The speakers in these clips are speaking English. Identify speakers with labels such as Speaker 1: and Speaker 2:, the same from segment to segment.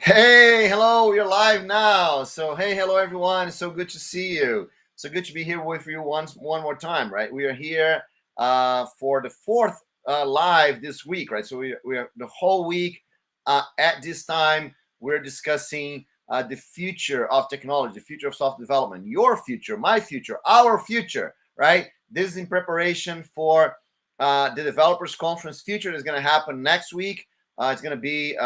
Speaker 1: Hey, hello, you're live now. So, hey, hello, everyone. So good to see you. So good to be here with you one more time, right? We are here for the fourth live this week, right? So we are the whole week at this time, we're discussing the future of technology, the future of software development, your future, my future, our future, right? This is in preparation for the Developers Conference Future that's going to happen next week. It's going to be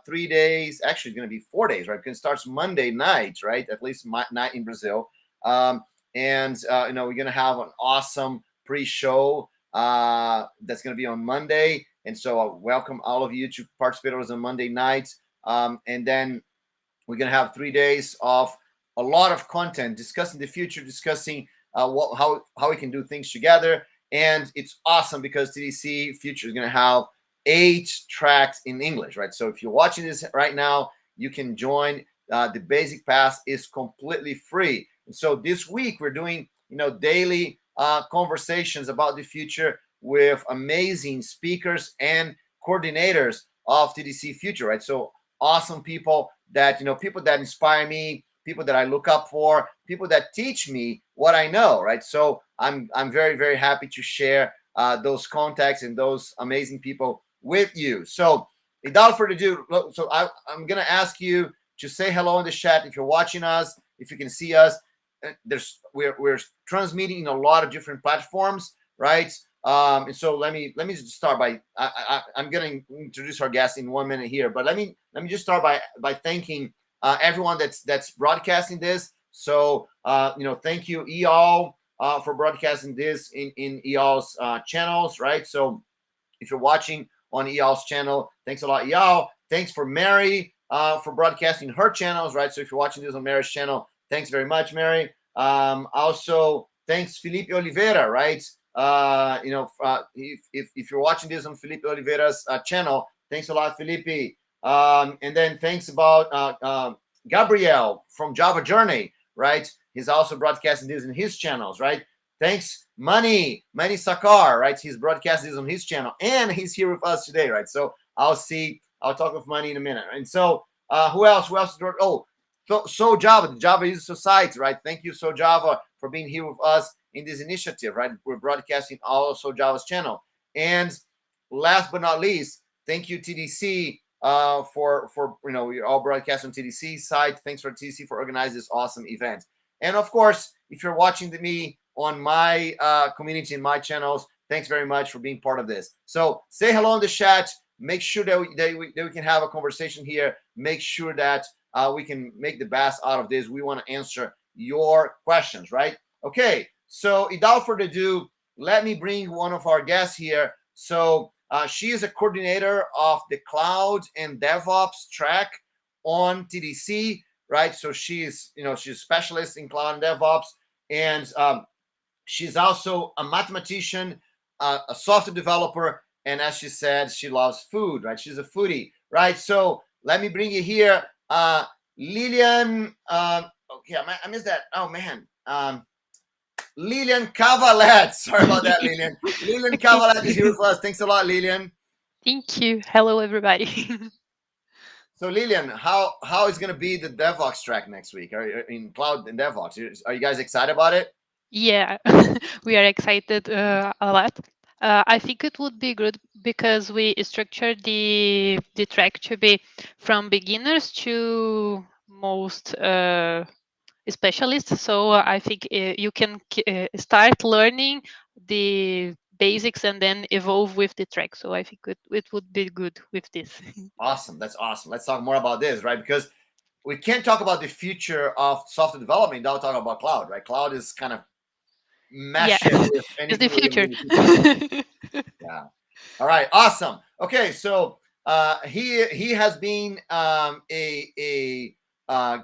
Speaker 1: 3 days. Actually, it's going to be 4 days, right? Because it starts Monday night, right? At least night in Brazil. And we're going to have an awesome pre-show that's going to be on Monday. And so I welcome all of you to participate on Monday night. And then we're going to have 3 days of a lot of content discussing the future, discussing how we can do things together. And it's awesome because TDC Future is going to have 8 tracks in English, right? So if you're watching this right now, you can join. The basic pass is completely free. And so this week we're doing, daily conversations about the future with amazing speakers and coordinators of TDC Future, right? So awesome people that, people that inspire me, people that I look up for, people that teach me what I know, right? So I'm very, very happy to share those contacts and those amazing people with you. So without further ado, so I'm going to ask you to say hello in the chat if you're watching us, if you can see us. We're transmitting in a lot of different platforms, right? And so let me just start by I'm going to introduce our guest in 1 minute here, but let me just start by thanking everyone that's broadcasting this. So thank you, y'all, for broadcasting this in y'all's channels, right? So if you're watching on y'all's channel, thanks a lot, y'all. Thanks for Mary for broadcasting her channels, right? So if you're watching this on Mary's channel, thanks very much, Mary. Also, thanks Felipe Oliveira, right? If you're watching this on Felipe Oliveira's channel, thanks a lot, Felipe. And then thanks about Gabriel from Java Journey, right? He's also broadcasting this in his channels, right? Thanks, Manny Sakar, right? He's broadcasting this on his channel, and he's here with us today, right? So I'll talk with Manny in a minute. And so who else? Oh, so Java, the Java User Society, right? Thank you, So Java, for being here with us in this initiative, right? We're broadcasting also Java's channel. And last but not least, thank you, TDC, for we're all broadcast on TDC site. Thanks for TDC for organizing this awesome event. And of course, if you're watching me on my community and my channels, thanks very much for being part of this. So say hello in the chat. Make sure that we can have a conversation here. Make sure that we can make the best out of this. We want to answer your questions, right? Okay, so without further ado, let me bring one of our guests here. So she is a coordinator of the Cloud and DevOps track on TDC, right? So she's a specialist in Cloud and DevOps, and she's also a mathematician, a software developer, and as she said, she loves food, right? She's a foodie, right? So let me bring you here, Lilian. Okay, I missed that. Oh man, Lilian Cavalet. Sorry about that, Lilian. Lilian Cavalet is here with us. Thanks a lot, Lilian.
Speaker 2: Thank you. Hello, everybody.
Speaker 1: So Lilian, how is going to be the DevOps track next week? In Cloud and DevOps, are you guys excited about it?
Speaker 2: Yeah, we are excited a lot. I think it would be good because we structured the track to be from beginners to most specialists. So I think you can start learning the basics and then evolve with the track. So I think it would be good with this.
Speaker 1: Awesome. That's awesome. Let's talk more about this, right? Because we can't talk about the future of software development without talking about cloud, right? Cloud is kind of
Speaker 2: Yeah,
Speaker 1: meshed with
Speaker 2: it's the
Speaker 1: anything we're
Speaker 2: future.
Speaker 1: in the future. Yeah. All right. Awesome. Okay. So he has been a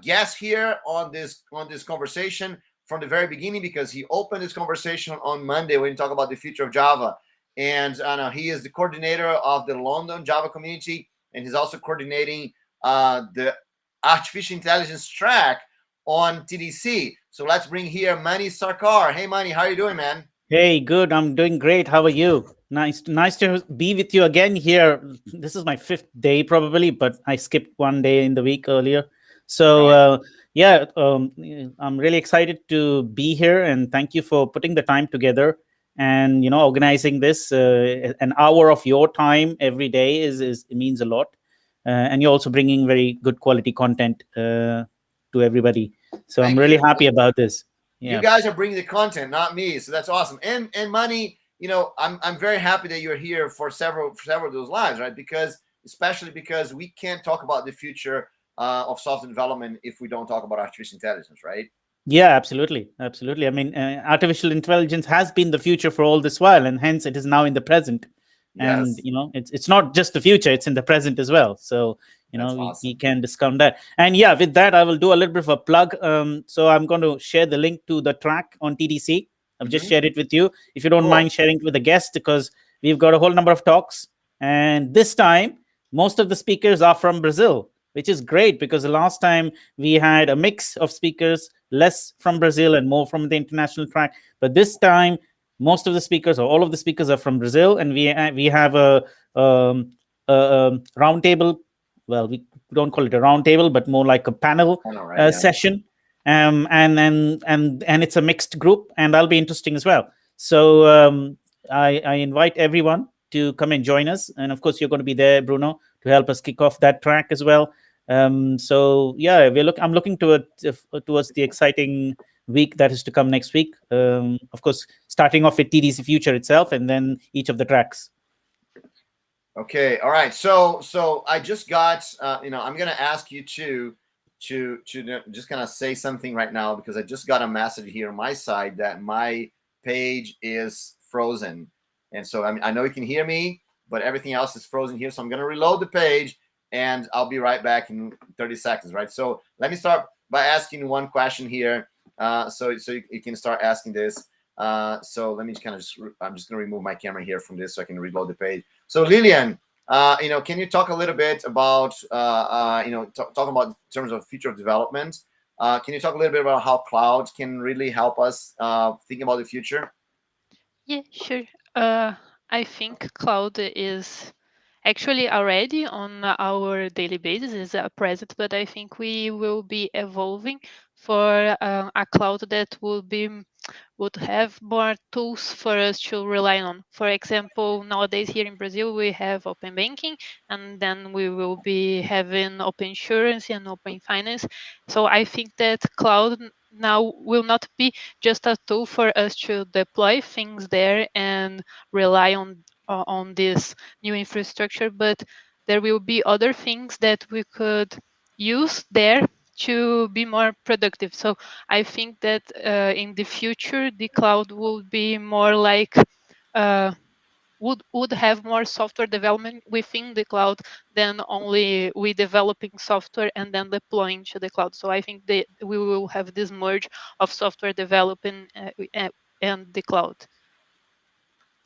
Speaker 1: guest here on this conversation from the very beginning because he opened this conversation on Monday when he talked about the future of Java. And he is the coordinator of the London Java community, and he's also coordinating the artificial intelligence track on TDC. So let's bring here Mani Sarkar. Hey, Mani, how are you doing, man?
Speaker 3: Hey, good. I'm doing great. How are you? Nice to be with you again here. This is my fifth day probably, but I skipped one day in the week earlier. So
Speaker 1: Right.
Speaker 3: yeah, I'm really excited to be here, and thank you for putting the time together and organizing this. An hour of your time every day is it means a lot, and you're also bringing very good quality content to everybody. So I'm
Speaker 1: Thank
Speaker 3: really
Speaker 1: you.
Speaker 3: happy about this.
Speaker 1: You
Speaker 3: Yeah.
Speaker 1: guys are bringing the content, not me. So that's awesome. And money, I'm very happy that you're here for several of those lives, right? Because especially because we can't talk about the future of software development if we don't talk about artificial intelligence, right?
Speaker 3: Yeah, absolutely, absolutely. I mean, artificial intelligence has been the future for all this while, and hence it is now in the present. And
Speaker 1: Yes,
Speaker 3: it's not just the future; it's in the present as well. So
Speaker 1: that's
Speaker 3: we
Speaker 1: awesome.
Speaker 3: can discount that. And yeah, with that, I will do a little bit of a plug. So I'm going to share the link to the track on TDC. I've just
Speaker 1: Hmm.
Speaker 3: shared it with you. If you don't
Speaker 1: Cool.
Speaker 3: mind sharing it with the guests, because we've got a whole number of talks, and this time most of the speakers are from Brazil, which is great because the last time we had a mix of speakers, less from Brazil and more from the international track. But this time, most of the speakers or all of the speakers are from Brazil, and we have a roundtable. Well, we don't call it a roundtable, but more like a panel
Speaker 1: I know, right? Yeah.
Speaker 3: session. And it's a mixed group, and that'll be interesting as well. So I invite everyone to come and join us, and of course you're going to be there, Bruno, to help us kick off that track as well. So yeah, I'm looking towards the exciting week that is to come next week. Of course, starting off with TDC Future itself, and then each of the tracks.
Speaker 1: Okay. All right. So I just got I'm gonna ask you to just kind of say something right now because I just got a message here on my side that my page is frozen, and so I know you can hear me, but everything else is frozen here. So I'm gonna reload the page, and I'll be right back in 30 seconds. Right. So let me start by asking one question here, so you can start asking this. So let me kind of I'm just gonna remove my camera here from this so I can reload the page. So Lillian, can you talk a little bit about, talk about in terms of future of development? Can you talk a little bit about how cloud can really help us think about the future?
Speaker 2: Yeah, sure. Uh, I think cloud is actually already on our daily basis is present, but I think we will be evolving for a cloud that would have more tools for us to rely on. For example, nowadays here in Brazil we have open banking, and then we will be having open insurance and open finance. So I think that cloud now will not be just a tool for us to deploy things there and rely on this new infrastructure, but there will be other things that we could use there to be more productive. So I think that in the future, the cloud will be more like uh, would have more software development within the cloud than only we developing software and then deploying to the cloud. So I think that we will have this merge of software development and the cloud.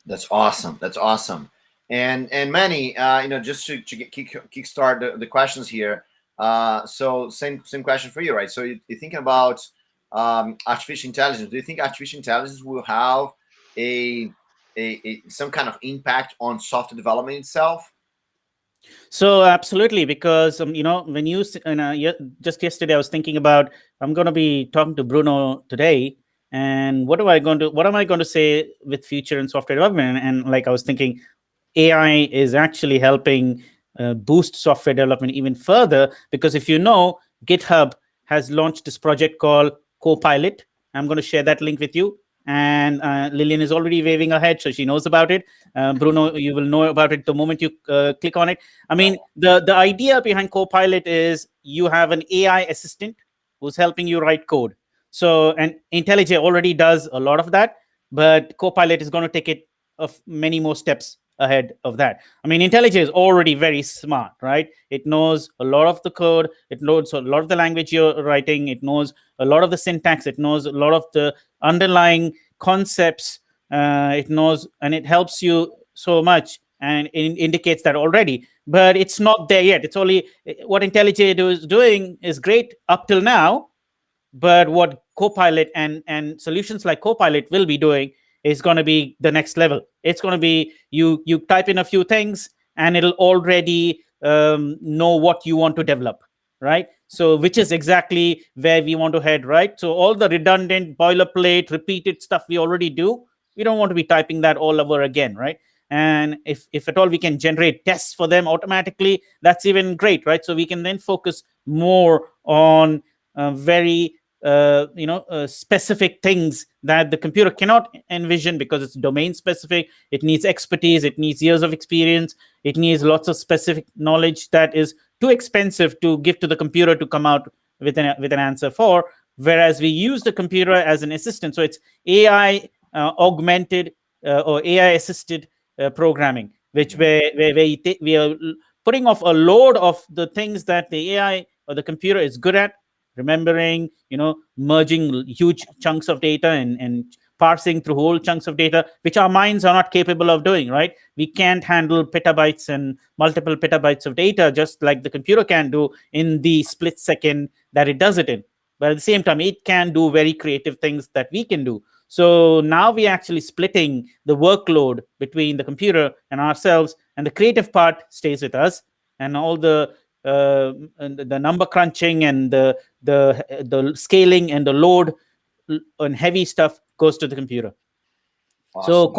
Speaker 1: That's awesome. That's awesome. And Manny, just to kickstart the questions here. So same question for you, right? So you're thinking about artificial intelligence. Do you think artificial intelligence will have a, some kind of impact on software development itself?
Speaker 3: So absolutely, because when just yesterday I was thinking about I'm going to be talking to Bruno today, and what am I going to say with future and software development? And like I was thinking, AI is actually helping boost software development even further because if GitHub has launched this project called Copilot. I'm going to share that link with you. And Lillian is already waving her head, so she knows about it. Bruno, you will know about it the moment you click on it. I mean, the idea behind Copilot is you have an AI assistant who's helping you write code. So, and IntelliJ already does a lot of that, but Copilot is going to take it of many more steps ahead of that. I mean, IntelliJ is already very smart, right? It knows a lot of the code, it knows a lot of the language you're writing, it knows a lot of the syntax, it knows a lot of the underlying concepts, it knows, and it helps you so much and it indicates that already. But it's not there yet. It's only what IntelliJ is doing is great up till now, but what Copilot and solutions like Copilot will be doing is going to be the next level. It's going to be you type in a few things and it'll already know what you want to develop, right? So which is exactly where we want to head, right? So all the redundant boilerplate repeated stuff we already do, we don't want to be typing that all over again, right? And if at all we can generate tests for them automatically, that's even great, right? So we can then focus more on very specific things that the computer cannot envision, because it's domain specific. It needs expertise, it needs years of experience, it needs lots of specific knowledge that is too expensive to give to the computer to come out with an answer for. Whereas we use the computer as an assistant, so it's AI augmented or AI assisted programming, which where we are putting off a load of the things that the AI or the computer is good at, remembering, merging huge chunks of data and parsing through whole chunks of data, which our minds are not capable of doing, right? We can't handle petabytes and multiple petabytes of data just like the computer can do in the split second that it does it in. But at the same time, it can do very creative things that we can do. So now we're actually splitting the workload between the computer and ourselves, and the creative part stays with us, and all the number crunching and the scaling and the load and heavy stuff goes to the computer.
Speaker 1: Awesome.
Speaker 3: So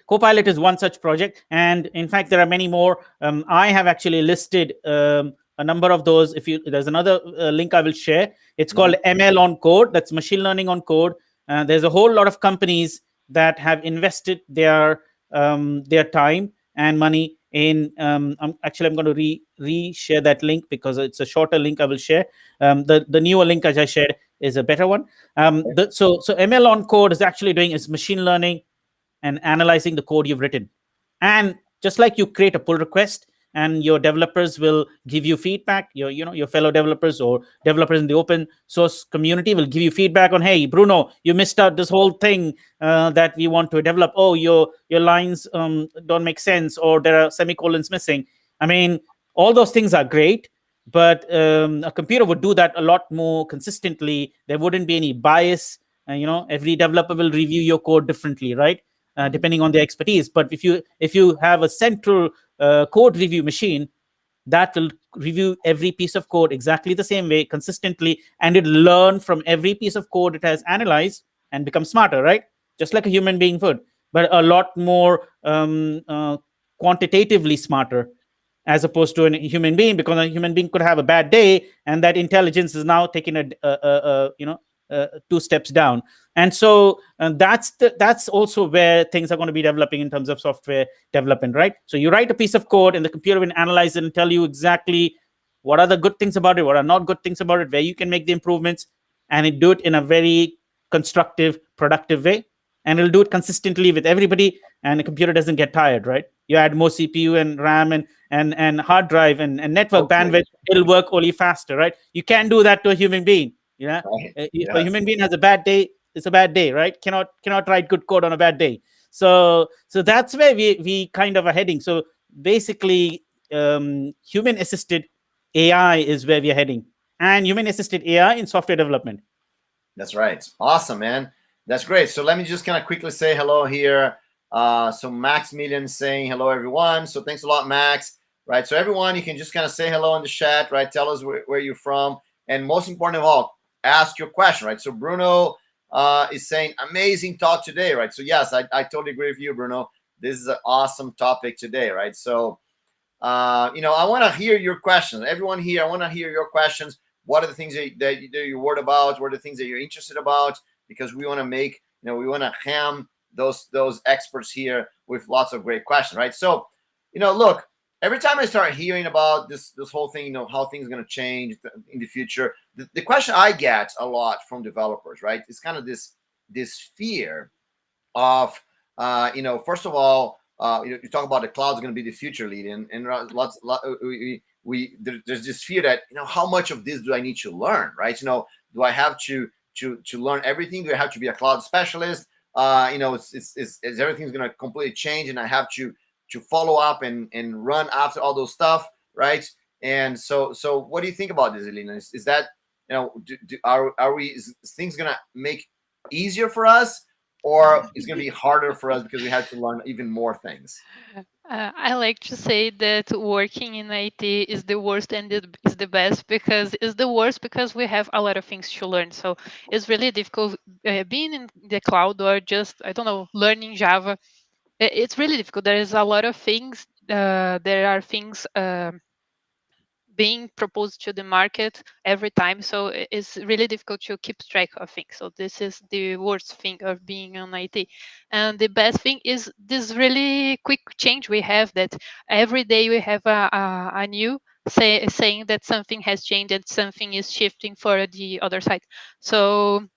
Speaker 3: Copilot is one such project, and in fact there are many more. I have actually listed a number of those. There's another link I will share. It's called ML on Code. That's machine learning on code. There's a whole lot of companies that have invested their time and money in. I'm going to re-share that link because it's a shorter link I will share. The newer link as I shared is a better one. So ML on Code is actually doing is machine learning and analyzing the code you've written. And just like you create a pull request and your developers will give you feedback, your fellow developers or developers in the open source community will give you feedback on, hey, Bruno, you missed out this whole thing that we want to develop. Oh, your lines don't make sense, or there are semicolons missing. I mean, all those things are great, but a computer would do that a lot more consistently. There wouldn't be any bias. Every developer will review your code differently, right? Depending on their expertise. But if you have a central code review machine that will review every piece of code exactly the same way consistently, and it learn from every piece of code it has analyzed and become smarter, right? Just like a human being would, but a lot more quantitatively smarter, as opposed to a human being, because a human being could have a bad day and that intelligence is now taking two steps down. And so that's also where things are going to be developing in terms of software development, right? So you write a piece of code and the computer will analyze it and tell you exactly what are the good things about it, what are not good things about it, where you can make the improvements, and it do it in a very constructive, productive way. And it'll do it consistently with everybody, and the computer doesn't get tired, right? You add more CPU and RAM and hard drive and network bandwidth, it'll work only faster, right? You can't do that to a human being. Right. If a human being has a bad day, it's a bad day, right? Cannot write good code on a bad day. So that's where we kind of are heading. So basically, human assisted AI is where we are heading, and human assisted AI in software development.
Speaker 1: That's right. Awesome, man. That's great. So let me just kind of quickly say hello here. So Maximilian saying hello, everyone. So thanks a lot, Max. Right. So everyone, you can just kind of say hello in the chat, right? Tell us where you're from. And most important of all, ask your question, right? So Bruno is saying, amazing talk today, right? So yes, I totally agree with you, Bruno. This is an awesome topic today, right? So, I want to hear your questions. Everyone here, I want to hear your questions. What are the things that you're worried about? What are the things that you're interested about? Because we want to make, we want to ham those experts here with lots of great questions, right? So, look, every time I start hearing about this whole thing, how things are going to change in the future, the question I get a lot from developers, right, is kind of this fear of, first of all, you talk about the cloud is going to be the future lead, and there's this fear that, how much of this do I need to learn, right? Do I have to learn everything? Do I have to be a cloud specialist? Is everything's going to completely change, and I have to follow up and run after all those stuff, right? And so what do you think about this, Elena? Is that, is things gonna make easier for us, or it's going to be harder for us because we have to learn even more things?
Speaker 2: I like to say that working in IT is the worst and it is the best, because it's the worst because we have a lot of things to learn. So it's really difficult being in the cloud or just, I don't know, learning Java. It's really difficult. There is a lot of things. There are things being proposed to the market every time, so it's really difficult to keep track of things. So this is the worst thing of being on IT. And the best thing is this really quick change we have, that every day we have a new saying that something has changed and something is shifting for the other side. So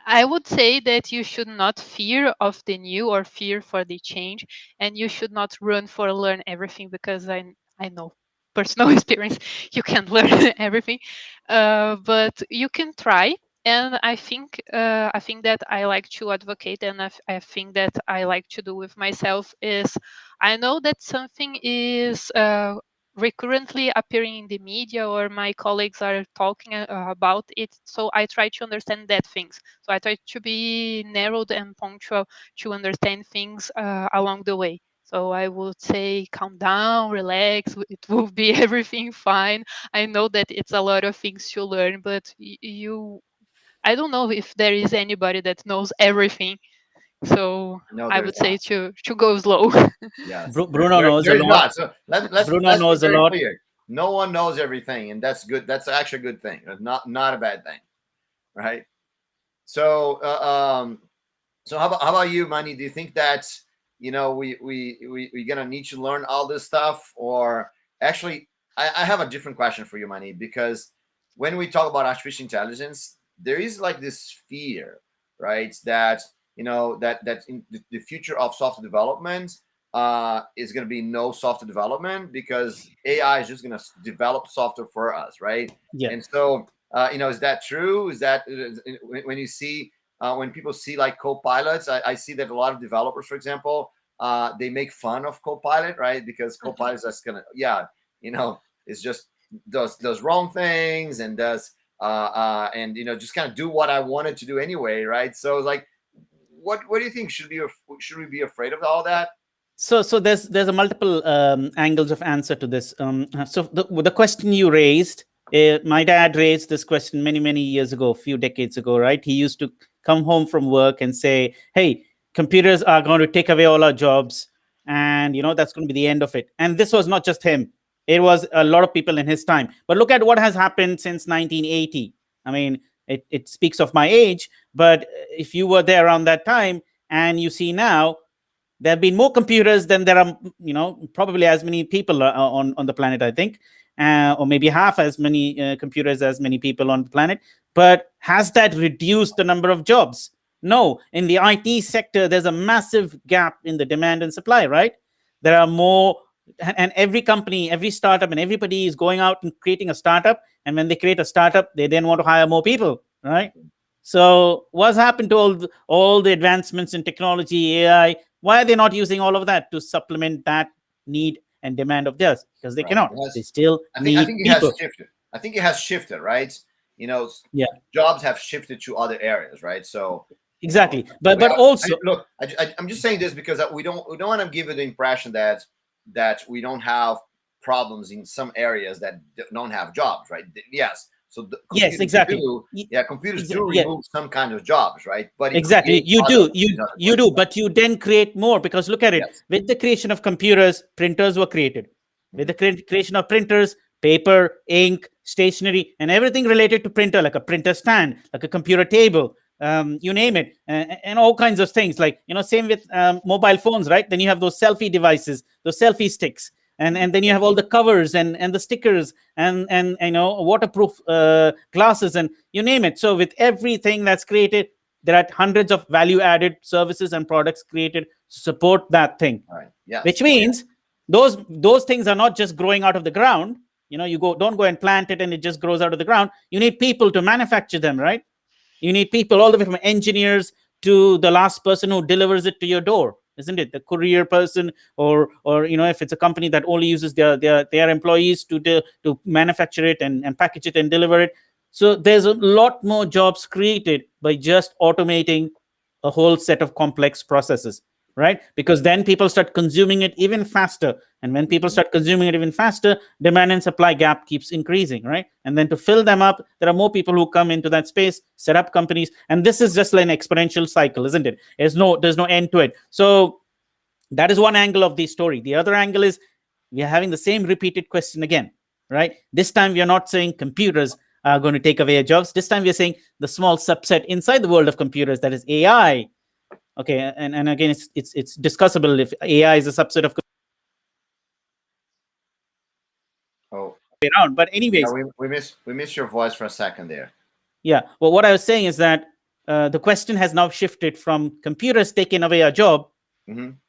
Speaker 2: I would say that you should not fear of the new or fear for the change, and you should not run for learn everything, because I know personal experience you can't learn everything, but you can try. And I think that I like to advocate, and I think that I like to do with myself is, I know that something is recurrently appearing in the media or my colleagues are talking about it, so I try to understand that things. So I try to be narrowed and punctual to understand things along the way. So I would say calm down, relax, it will be everything fine. I know that it's a lot of things to learn, but I don't know if there is anybody that knows everything. So
Speaker 1: No,
Speaker 2: I
Speaker 1: there's
Speaker 2: would say
Speaker 1: not.
Speaker 2: to go slow.
Speaker 1: Yes,
Speaker 3: Bruno knows
Speaker 1: there
Speaker 3: a
Speaker 1: is
Speaker 3: lot.
Speaker 1: not. So
Speaker 3: Bruno
Speaker 1: let's be
Speaker 3: knows a
Speaker 1: very
Speaker 3: lot.
Speaker 1: clear. No one knows everything, and that's good. That's actually a good thing. Not a bad thing, right? So so how about you, Manny? Do you think that we're gonna need to learn all this stuff, or actually, I have a different question for you, Manny, because when we talk about artificial intelligence, there is like this fear, right? That that in the future of software development is going to be no software development because AI is just going to develop software for us, right?
Speaker 3: Yeah.
Speaker 1: And so, is that true? Is that when you see when people see like co-pilots, I see that a lot of developers, for example, they make fun of Copilot, right? Because Copilot is just gonna, yeah, it's just does wrong things and does and just kind of do what I wanted to do anyway, right? So like, what do you think? Should we be afraid of all that?
Speaker 3: So there's a multiple angles of answer to this. So the question you raised, my dad raised this question many years ago, a few decades ago, right? He used to come home from work and say, "Hey, computers are going to take away all our jobs, and that's going to be the end of it." And this was not just him; it was a lot of people in his time. But look at what has happened since 1980. I mean, it speaks of my age, but if you were there around that time and you see now, there have been more computers than there are, probably as many people on the planet, I think, or maybe half as many computers as many people on the planet. But has that reduced the number of jobs? No. In the IT sector, there's a massive gap in the demand and supply, right? There are more, and every company, every startup, and everybody is going out and creating a startup. And when they create a startup, they then want to hire more people, right? So what's happened to all the advancements in technology, AI? Why are they not using all of that to supplement that need and demand of theirs? Because they
Speaker 1: Right.
Speaker 3: cannot. They still
Speaker 1: I
Speaker 3: need
Speaker 1: think it has
Speaker 3: people.
Speaker 1: shifted. I think it has shifted, right?
Speaker 3: Yeah,
Speaker 1: Jobs have shifted to other areas, right? So
Speaker 3: exactly. But also,
Speaker 1: look, I'm just saying this because we don't want to give you the impression that we don't have problems in some areas that don't have jobs, right? Yes. So the
Speaker 3: yes,
Speaker 1: computers
Speaker 3: exactly.
Speaker 1: do, yeah, computers do
Speaker 3: Yeah,
Speaker 1: remove some kind of jobs, right? But it
Speaker 3: exactly.
Speaker 1: creates
Speaker 3: You
Speaker 1: other
Speaker 3: do.
Speaker 1: ones in
Speaker 3: You
Speaker 1: other
Speaker 3: you
Speaker 1: places.
Speaker 3: do. But you then create more, because look at it.
Speaker 1: Yes.
Speaker 3: With the creation of computers, printers were created. With the creation of printers, paper, ink, stationery, and everything related to printer, like a printer stand, like a computer table, you name it, and all kinds of things. Like, same with mobile phones, right? Then you have those selfie devices, those selfie sticks, and then you have all the covers and the stickers and waterproof glasses, and you name it. So with everything that's created, there are hundreds of value added services and products created to support that thing.
Speaker 1: All right. Yes.
Speaker 3: Which means those things are not just growing out of the ground. Don't go and plant it and it just grows out of the ground. You need people to manufacture them, right? You need people all the way from engineers to the last person who delivers it to your door, isn't it? The courier person, or if it's a company that only uses their employees to manufacture it and package it and deliver it. So there's a lot more jobs created by just automating a whole set of complex processes, right? Because then people start consuming it even faster. And when people start consuming it even faster, demand and supply gap keeps increasing, right? And then to fill them up, there are more people who come into that space, set up companies. And this is just like an exponential cycle, isn't it? There's no end to it. So that is one angle of the story. The other angle is we are having the same repeated question again, right? This time we are not saying computers are going to take away our jobs. This time we are saying the small subset inside the world of computers, that is AI. Okay, and again, it's discussable if AI is a subset of
Speaker 1: Oh,
Speaker 3: around. But anyways,
Speaker 1: yeah, we missed your voice for a second there.
Speaker 3: yeah. Well, what I was saying is that the question has now shifted from computers taking away our job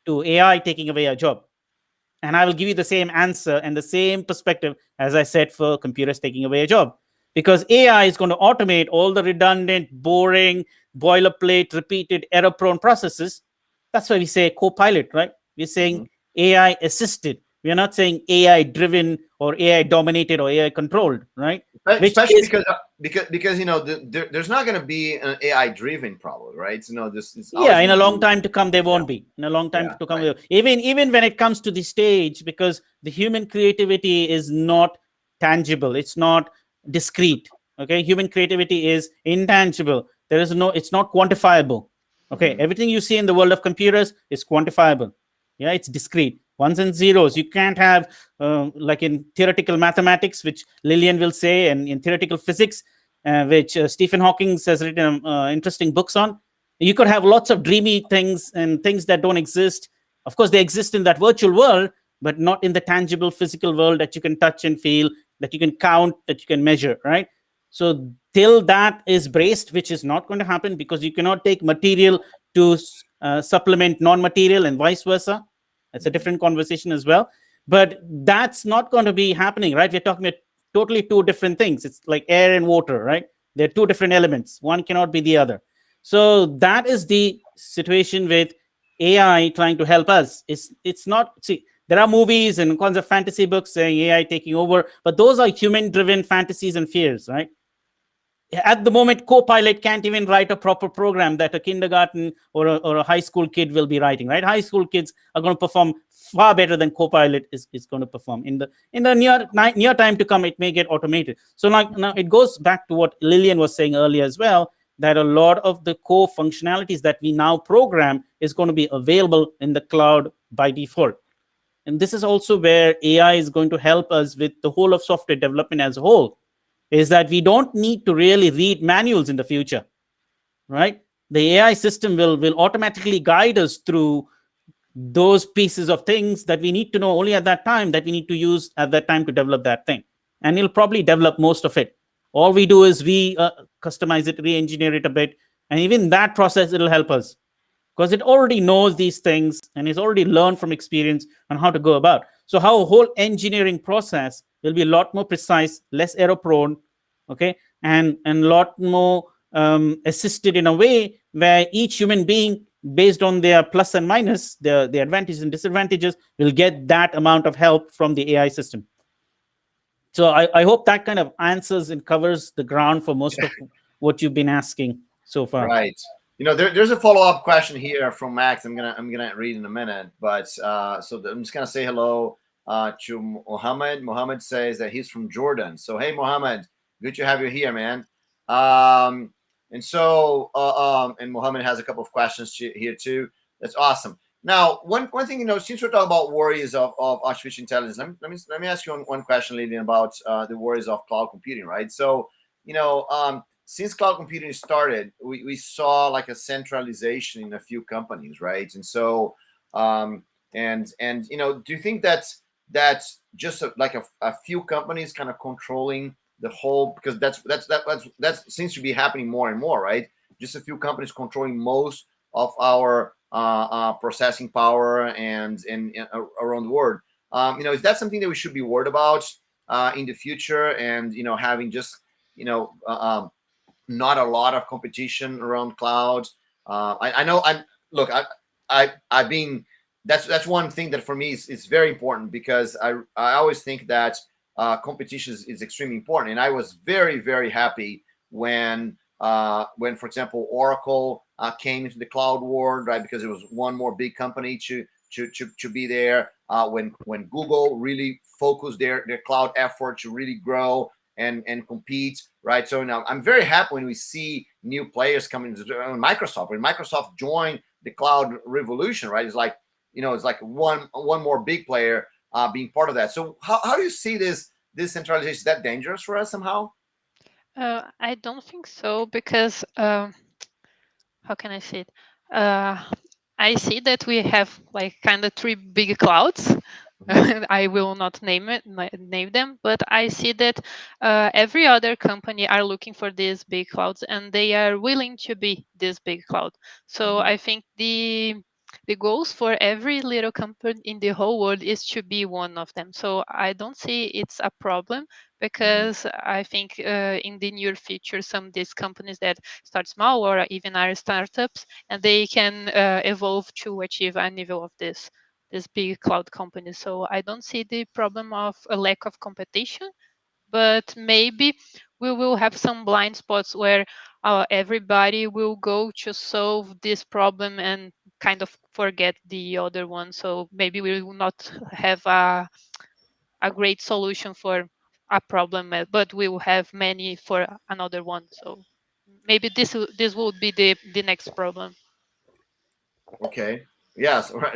Speaker 3: to AI taking away our job. And I will give you the same answer and the same perspective as I said for computers taking away a job. Because AI is going to automate all the redundant, boring, boilerplate, repeated, error-prone processes. That's why we say Copilot, right? We're saying AI assisted. We're not saying AI driven or AI dominated or AI controlled, right?
Speaker 1: Especially because you know there's not going to be an AI driven probably, right? You know, this is
Speaker 3: in a long time to come there won't be. In a long time to come,
Speaker 1: right.
Speaker 3: even when it comes to the stage, because the human creativity is not tangible, it's not discrete. Okay, human creativity is intangible. It's not quantifiable. Okay, everything you see in the world of computers is quantifiable. Yeah, it's discrete, ones and zeros. You can't have like in theoretical mathematics, which Lillian will say, and in theoretical physics, which Stephen Hawking has written interesting books on. You could have lots of dreamy things and things that don't exist. Of course, they exist in that virtual world, but not in the tangible physical world that you can touch and feel, that you can count, that you can measure, right? So till that is braced, which is not going to happen, because you cannot take material to supplement non-material and vice versa. That's a different conversation as well. But that's not going to be happening, right? We're talking about totally two different things. It's like air and water, right? They're two different elements. One cannot be the other. So that is the situation with AI trying to help us. It's not, see, there are movies and kinds of fantasy books saying AI taking over, but those are human-driven fantasies and fears, right? At the moment, Copilot can't even write a proper program that a kindergarten or a high school kid will be writing, right? High school kids are going to perform far better than Copilot is going to perform. In the near time to come, it may get automated. So now it goes back to what Lillian was saying earlier as well, that a lot of the core functionalities that we now program is going to be available in the cloud by default. And this is also where AI is going to help us with the whole of software development as a whole, is that we don't need to really read manuals in the future, right? The AI system will automatically guide us through those pieces of things that we need to know only at that time, that we need to use at that time to develop that thing. And it'll probably develop most of it. All we do is customize it, re-engineer it a bit. And even that process, it'll help us, because it already knows these things and it's already learned from experience on how to go about. So how a whole engineering process will be a lot more precise, less error prone, okay, and a lot more assisted in a way where each human being, based on their plus and minus, the advantages and disadvantages, will get that amount of help from the AI system. So I hope that kind of answers and covers the ground for most of what you've been asking so far.
Speaker 1: Right. You know, there's a follow-up question here from Max. I'm gonna read in a minute, but so I'm just gonna say hello to Mohammed. Mohammed says that he's from Jordan. So hey, Mohammed, good to have you here, man. And so and Mohammed has a couple of questions here too. That's awesome. Now, one thing, you know, since we're talking about worries of artificial intelligence, let me ask you one question, Lillian, about the worries of cloud computing, right? So, you know, since cloud computing started, we saw like a centralization in a few companies, right? And so, and you know, do you think that's just like a few companies kind of controlling the whole? Because that seems to be happening more and more, right? Just a few companies controlling most of our processing power and around the world. You know, is that something that we should be worried about in the future? And you know, having just not a lot of competition around cloud. I know. I've been. That's one thing that for me is very important, because I always think that competition is extremely important, and I was very happy when for example Oracle came into the cloud world, right? Because it was one more big company to be there. When Google really focused their cloud effort to really grow and compete, right? So now I'm very happy when we see new players coming to Microsoft. When Microsoft joined the cloud revolution, right? It's like, it's like one more big player being part of that. So how do you see this centralization? Is that dangerous for us somehow?
Speaker 2: I don't think so, because how can I say it? Uh, I see that we have like kind of three big clouds. I will not name them, but I see that every other company are looking for these big clouds, and they are willing to be this big cloud. So I think the goals for every little company in the whole world is to be one of them. So I don't see it's a problem, because I think in the near future, some of these companies that start small or even are startups, and they can evolve to achieve a level of this big cloud company. So I don't see the problem of a lack of competition, but maybe we will have some blind spots where everybody will go to solve this problem and kind of forget the other one. So maybe we will not have a great solution for a problem, but we will have many for another one. So maybe this would be the next problem.
Speaker 1: Okay. Yes. Right.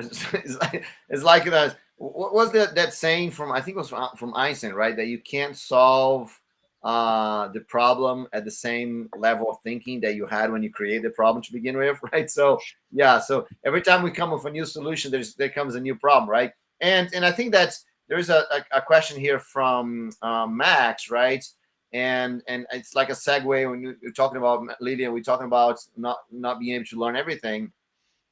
Speaker 1: It's like that. What was that saying from? I think it was from Einstein, right? That you can't solve the problem at the same level of thinking that you had when you created the problem to begin with, right? So yeah. So every time we come with a new solution, there comes a new problem, right? And I think there's a question here from Max, right? And it's like a segue when you're talking about Lydia. We're talking about not being able to learn everything.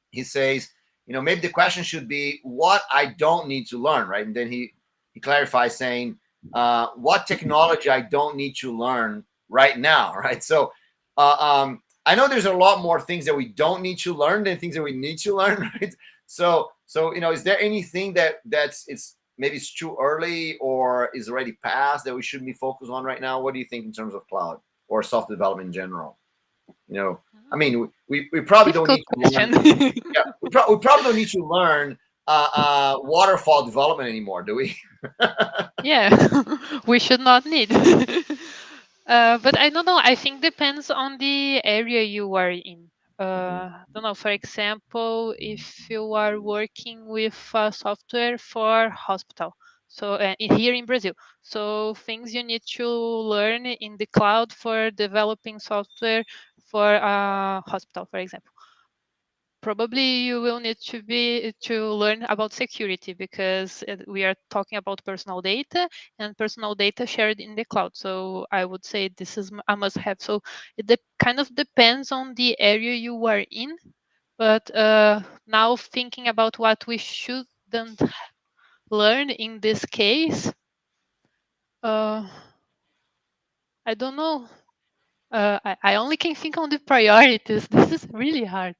Speaker 1: He says, maybe the question should be what I don't need to learn, right? And then he clarifies saying, what technology I don't need to learn right now, right? So I know there's a lot more things that we don't need to learn than things that we need to learn, right? So is there anything that's maybe it's too early or is already past that we shouldn't be focused on right now? What do you think in terms of cloud or software development in general? I mean, we probably don't
Speaker 2: Difficult
Speaker 1: need to learn.
Speaker 2: question.
Speaker 1: Yeah, we probably don't need to learn waterfall development anymore, do we?
Speaker 2: Yeah, we should not need. But I don't know. I think depends on the area you are in. I don't know. For example, if you are working with software for hospital, so here in Brazil, so things you need to learn in the cloud for developing software for hospital, for example, probably you will need to learn about security, because we are talking about personal data, and personal data shared in the cloud. So I would say this is a must have. So it kind of depends on the area you are in. But now thinking about what we shouldn't learn in this case, uh, I don't know. I only can think on the priorities. This is really hard.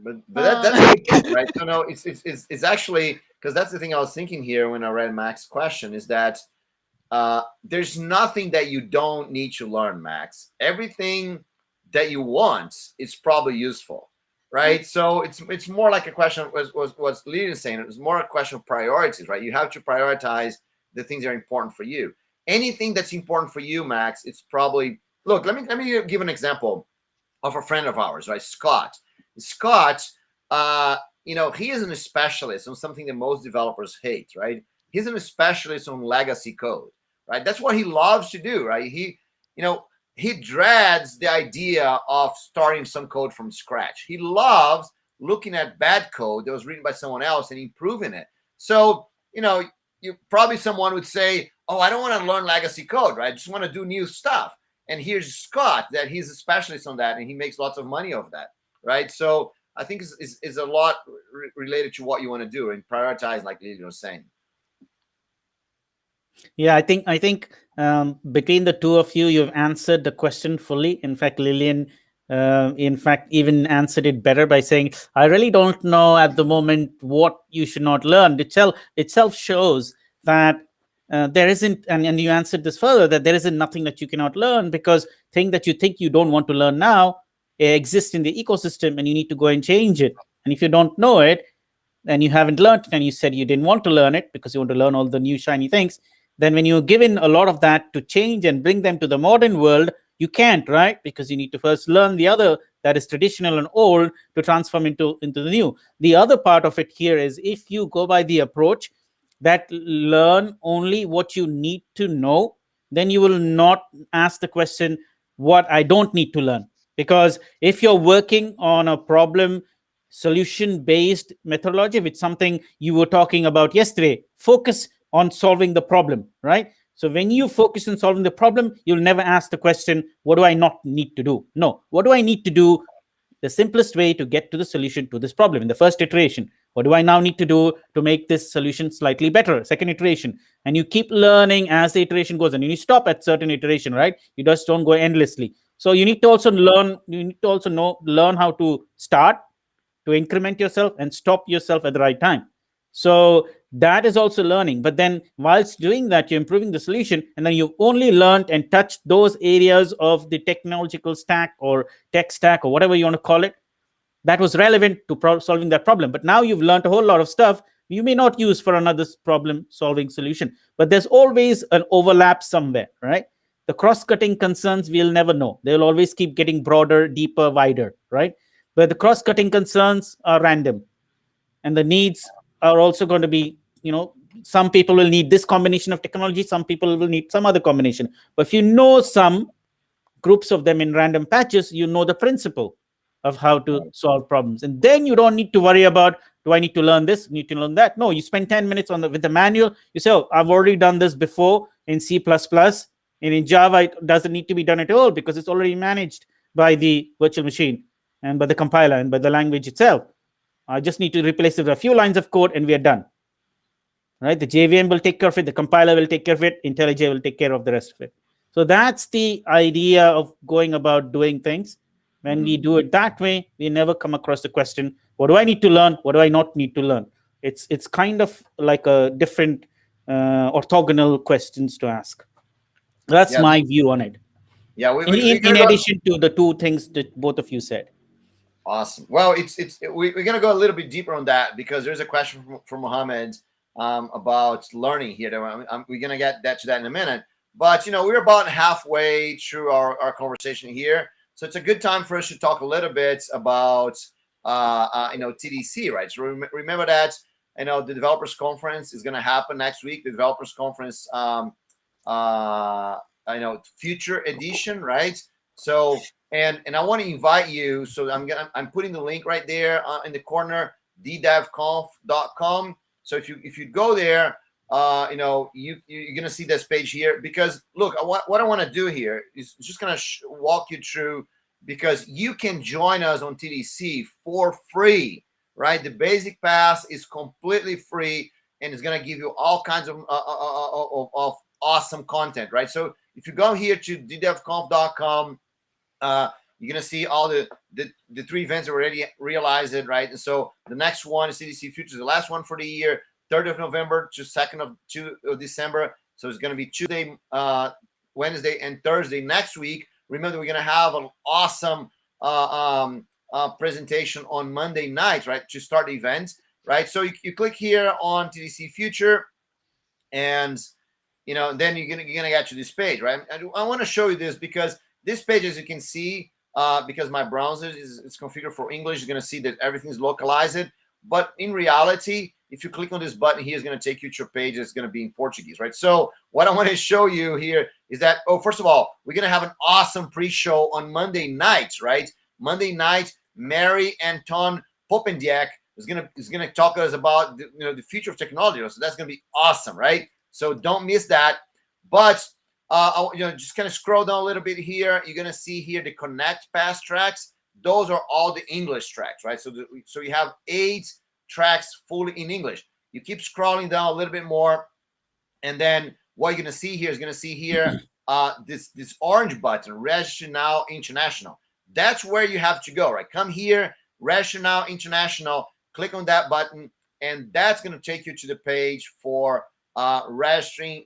Speaker 1: But that's a
Speaker 2: Uh,
Speaker 1: good point, right? So no, it's actually because that's the thing I was thinking here when I read Max's question is that there's nothing that you don't need to learn, Max. Everything that you want is probably useful, right? So it's more like a question what's Lydia saying. It's more a question of priorities, right? You have to prioritize the things that are important for you. Anything that's important for you, Max, it's probably look. Let me give an example of a friend of ours, right? Scott. Scott, he isn't a specialist on something that most developers hate, right? He's a specialist on legacy code, right? That's what he loves to do, right? He dreads the idea of starting some code from scratch. He loves looking at bad code that was written by someone else and improving it. So, you probably someone would say, "Oh, I don't want to learn legacy code, right? I just want to do new stuff." And here's Scott, that he's a specialist on that, and he makes lots of money off that, right? So I think is a lot related to what you want to do and prioritize, like Lily was saying.
Speaker 3: Yeah, I think between the two of you, you've answered the question fully. In fact, Lillian, in fact, even answered it better by saying, "I really don't know at the moment what you should not learn." Itself shows that there isn't, and you answered this further, that there isn't nothing that you cannot learn, because thing that you think you don't want to learn now, exists in the ecosystem, and you need to go and change it. And if you don't know it, and you haven't learned it, and you said you didn't want to learn it because you want to learn all the new shiny things, then when you're given a lot of that to change and bring them to the modern world, you can't, right? Because you need to first learn the other that is traditional and old to transform into the new. The other part of it here is, if you go by the approach that learn only what you need to know, then you will not ask the question, what I don't need to learn. Because if you're working on a problem solution based methodology, which something you were talking about yesterday, focus on solving the problem, right? So when you focus on solving the problem, you'll never ask the question, what do I not need to do? No, what do I need to do? The simplest way to get to the solution to this problem in the first iteration. What do I now need to do to make this solution slightly better? Second iteration. And you keep learning as the iteration goes. And you stop at certain iteration, right? You just don't go endlessly. So you need to also learn, learn how to start, to increment yourself, and stop yourself at the right time. So that is also learning. But then whilst doing that, you're improving the solution, and then you've only learned and touched those areas of the technological stack or tech stack or whatever you want to call it that was relevant to solving that problem. But now you've learned a whole lot of stuff you may not use for another problem solving solution. But there's always an overlap somewhere, right? The cross-cutting concerns we'll never know. They'll always keep getting broader, deeper, wider, right? But the cross-cutting concerns are random, and the needs are also going to be, some people will need this combination of technology, some people will need some other combination. But if you know some groups of them in random patches, you know the principle of how to solve problems. And then you don't need to worry about, do I need to learn this, need to learn that? No, you spend 10 minutes with the manual. You say, oh, I've already done this before in C++. And in Java, it doesn't need to be done at all because it's already managed by the virtual machine and by the compiler and by the language itself. I just need to replace it with a few lines of code and we are done. Right? The JVM will take care of it. The compiler will take care of it. IntelliJ will take care of the rest of it. So that's the idea of going about doing things. When we do it that way, we never come across the question, what do I need to learn? What do I not need to learn? It's kind of like a different orthogonal questions to ask. That's my view on it.
Speaker 1: Yeah.
Speaker 3: In addition to the two things that both of you said.
Speaker 1: Awesome. Well, we're going to go a little bit deeper on that because there's a question from Mohammed about learning here. We're going to get to that in a minute. But, we're about halfway through our conversation here. So it's a good time for us to talk a little bit about, TDC, right? So remember that, the Developers Conference is going to happen next week. The Developers Conference, Future Edition, right? So, and I want to invite you. So I'm putting the link right there in the corner, ddevconf.com. So if you go there, you're gonna see this page here because look, what I want to do here is just gonna walk you through because you can join us on TDC for free, right? The basic pass is completely free and it's gonna give you all kinds of awesome content, right? So if you go here to ddevconf.com, you're gonna see all the three events that already realized it, right? And so the next one is TDC Future, the last one for the year, 3rd of November to 2nd of December. So it's gonna be Tuesday, Wednesday, and Thursday next week. Remember, we're gonna have an awesome presentation on Monday night, right, to start the event, right? So you click here on TDC Future, and then you're gonna get to this page, right? I want to show you this because this page, as you can see, because my browser is configured for English, you're going to see that everything's localized. But in reality, if you click on this button here, it's going to take you to a page that's going to be in Portuguese, right? So what I want to show you here is that, first of all, we're going to have an awesome pre-show on Monday nights, right? Monday night, Mary Anton Popendiak is going to talk to us about the future of technology. So that's going to be awesome, right? So don't miss that. But just kind of scroll down a little bit here. You're gonna see here the Connect Pass tracks. Those are all the English tracks, right? So you have 8 tracks fully in English. You keep scrolling down a little bit more, and then what you're gonna see here this orange button, Register Now International. That's where you have to go, right? Come here, Register Now International. Click on that button, and that's gonna take you to the page for registering.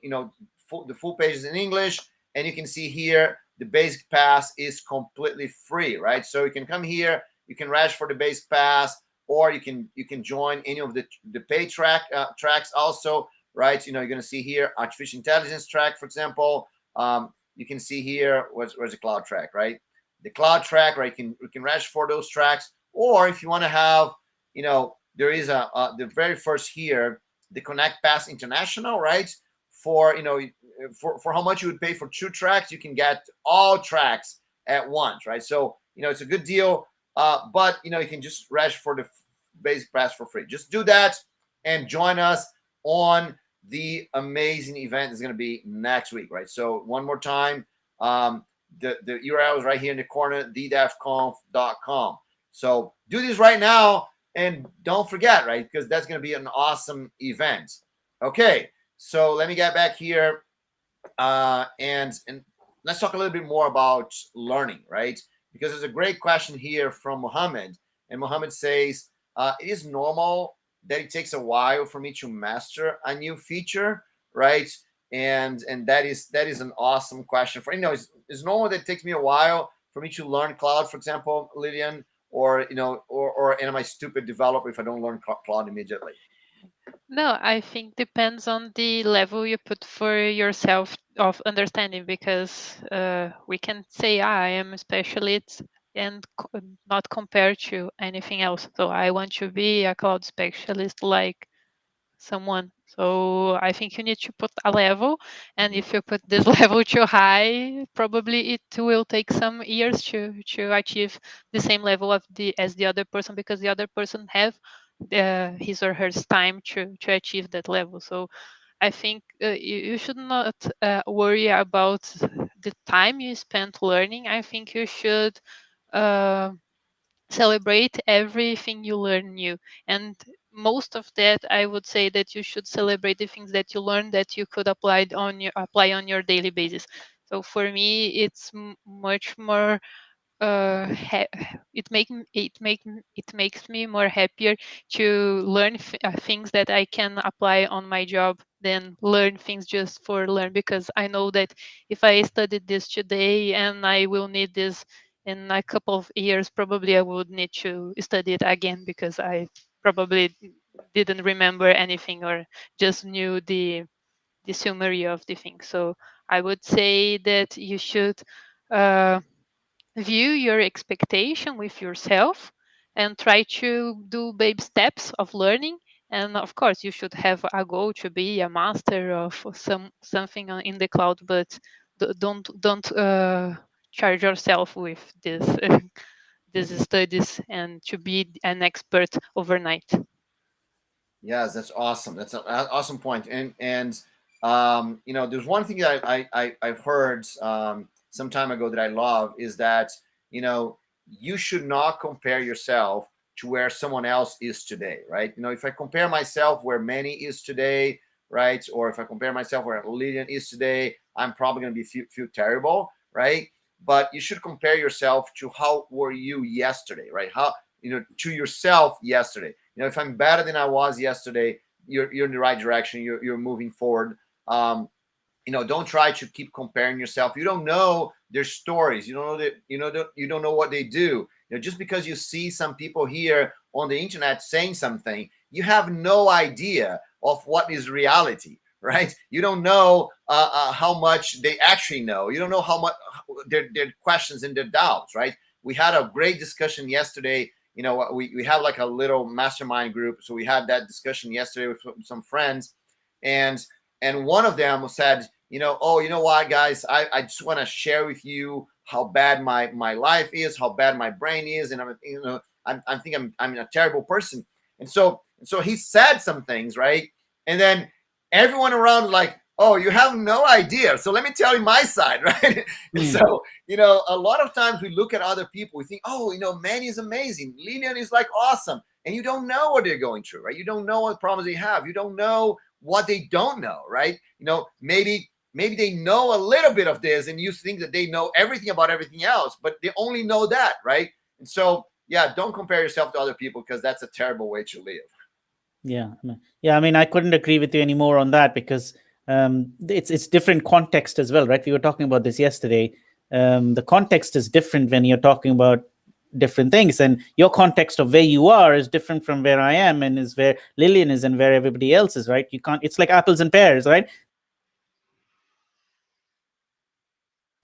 Speaker 1: The full page is in English, and you can see here the basic pass is completely free, right? So you can come here, you can register for the basic pass, or you can join any of the paid tracks also, right? You're going to see here artificial intelligence track, for example. You can see here where's the cloud track, right? The cloud track, right? You can register for those tracks, or if you want to have, there is the very first here, the Connect Pass International, right? For for how much you would pay for 2 tracks, you can get all tracks at once, right? So it's a good deal. But you can just register for the basic pass for free. Just do that and join us on the amazing event that's going to be next week, right? So one more time, the URL is right here in the corner, ddefconf.com. So do this right now and don't forget, right? Because that's going to be an awesome event. Okay, so let me get back here and let's talk a little bit more about learning, right? Because there's a great question here from Mohammed, and Mohammed says, it is normal that it takes a while for me to master a new feature, right? And that is an awesome question. For it's normal that it takes me a while for me to learn cloud, for example, Lillian, or or am I stupid developer if I don't learn cloud immediately?
Speaker 2: No, I think depends on the level you put for yourself of understanding, because we can say, I am a specialist and not compared to anything else. So I want to be a cloud specialist like someone. So I think you need to put a level, and if you put this level too high, probably it will take some years to achieve the same level of as the other person, because the other person have his or her time to achieve that level. So I think you should not worry about the time you spent learning. I think you should uh, celebrate everything you learn new, and most of that, I would say that you should celebrate the things that you learn that you could apply on your daily basis. So for me, it's much more it makes me more happier to learn things that I can apply on my job than learn things just for learn, because I know that if I studied this today and I will need this in a couple of years, probably I would need to study it again, because I probably didn't remember anything or just knew the summary of the thing. So I would say that you should uh, view your expectation with yourself and try to do baby steps of learning. And of course, you should have a goal to be a master of something in the cloud, but don't charge yourself with this these studies and to be an expert overnight.
Speaker 1: Yes, that's awesome. That's an awesome point. And there's one thing that I've heard some time ago that I love is that you should not compare yourself to where someone else is today, right? If I compare myself where Manny is today, right, or if I compare myself where Lillian is today, I'm probably going to be feel terrible, right? But you should compare yourself to how were you yesterday, right? How to yourself yesterday. If I'm better than I was yesterday, you're in the right direction. You're moving forward. Don't try to keep comparing yourself. You don't know their stories. You don't know that. You don't know what they do. Just because you see some people here on the internet saying something, you have no idea of what is reality, right? You don't know how much they actually know. You don't know how much their questions and their doubts, right? We had a great discussion yesterday. We have like a little mastermind group, so we had that discussion yesterday with some friends, and one of them said, oh, you know what, guys, I just want to share with you how bad my life is, how bad my brain is, and I think I'm a terrible person. And so he said some things, right? And then everyone around was like, oh, you have no idea. So let me tell you my side, right? And so, a lot of times we look at other people, we think, oh, Manny is amazing. Lillian is like awesome. And you don't know what they're going through, right? You don't know what problems they have. You don't know what they don't know, right? Maybe they know a little bit of this and you think that they know everything about everything else, but they only know that, right? And so, yeah, don't compare yourself to other people, because that's a terrible way to live.
Speaker 3: Yeah, I mean, I couldn't agree with you anymore on that, because it's different context as well, right? We were talking about this yesterday. The context is different when you're talking about different things, and your context of where you are is different from where I am, and is where Lillian is, and where everybody else is, right? You can't. It's like apples and pears, right?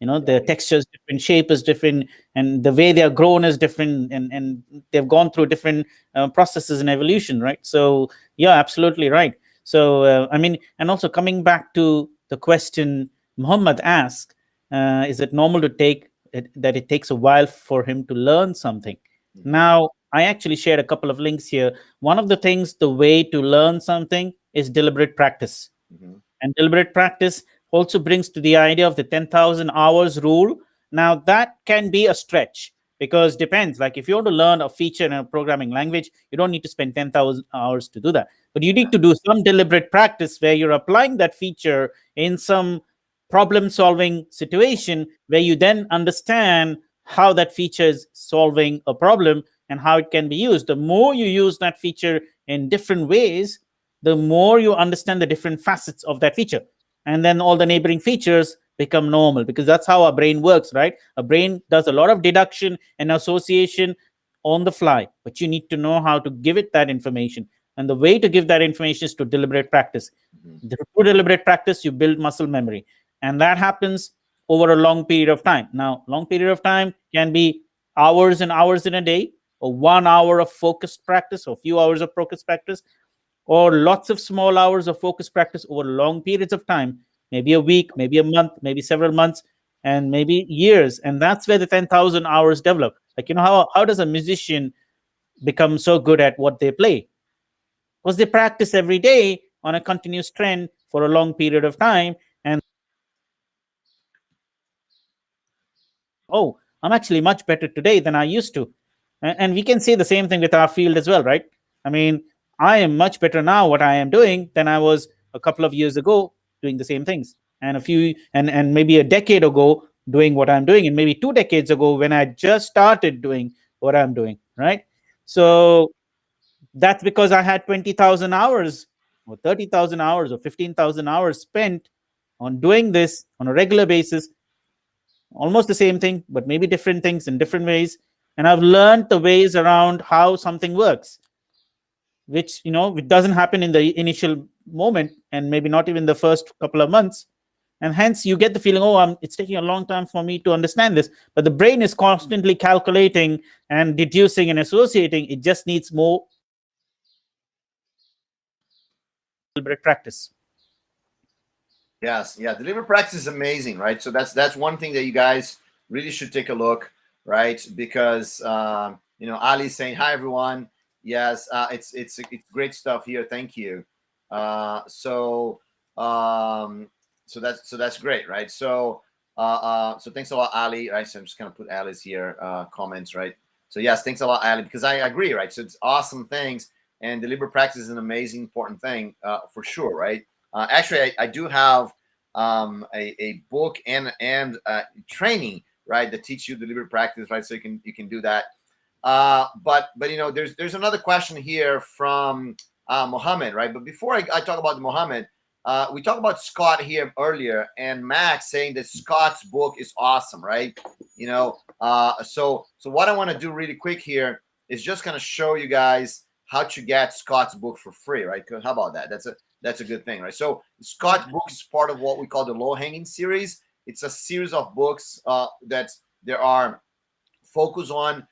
Speaker 3: The texture is different, shape is different, and the way they are grown is different, and they've gone through different processes and evolution, right? So yeah, absolutely right. So I mean, and also coming back to the question Muhammad asked, is it normal to take that it takes a while for him to learn something? Now, I actually shared a couple of links here. One of the things, the way to learn something is deliberate practice. And deliberate practice also brings to the idea of the 10,000 hours rule. Now, that can be a stretch because depends. Like if you want to learn a feature in a programming language, you don't need to spend 10,000 hours to do that. But you need to do some deliberate practice where you're applying that feature in some problem solving situation where you then understand how that feature is solving a problem and how it can be used. The more you use that feature in different ways, the more you understand the different facets of that feature. And then all the neighboring features become normal because that's how our brain works, right? A brain does a lot of deduction and association on the fly, but you need to know how to give it that information. And the way to give that information is to deliberate practice. Through deliberate practice, you build muscle memory. And that happens over a long period of time. Now, long period of time can be hours and hours in a day, or 1 hour of focused practice, or a few hours of focused practice, or lots of small hours of focused practice over long periods of time, maybe a week, maybe a month, maybe several months, and maybe years. And that's where the 10,000 hours develop. Like, how does a musician become so good at what they play? Because they practice every day on a continuous trend for a long period of time. And oh, I'm actually much better today than I used to. And we can say the same thing with our field as well, right? I mean, I am much better now what I am doing than I was a couple of years ago doing the same things. And and maybe a decade ago doing what I'm doing, and maybe 2 decades ago when I just started doing what I'm doing, right? So that's because I had 20,000 hours or 30,000 hours or 15,000 hours spent on doing this on a regular basis, almost the same thing, but maybe different things in different ways. And I've learned the ways around how something works, which, it doesn't happen in the initial moment and maybe not even the first couple of months. And hence you get the feeling, oh, it's taking a long time for me to understand this. But the brain is constantly calculating and deducing and associating. It just needs more deliberate practice.
Speaker 1: Yes, yeah, deliberate practice is amazing, right? So that's one thing that you guys really should take a look, right? Because Ali's saying hi everyone. Yes, it's great stuff here. Thank you. So that's great, right? So so thanks a lot, Ali. Right, so I'm just gonna put Ali's here comments, right? So yes, thanks a lot, Ali, because I agree, right? So it's awesome things, and deliberate practice is an amazing, important thing for sure, right? Actually, I do have a book and training, right, that teach you deliberate practice, right? So you can do that. But there's another question here from Mohammed, right? But before I talk about the Mohammed, we talked about Scott here earlier, and Max saying that Scott's book is awesome, right? So what I want to do really quick here is just kind of show you guys how to get Scott's book for free, right? How about that? That's a good thing, right? So Scott's book is part of what we call the low-hanging series. It's a series of books that there are focus on,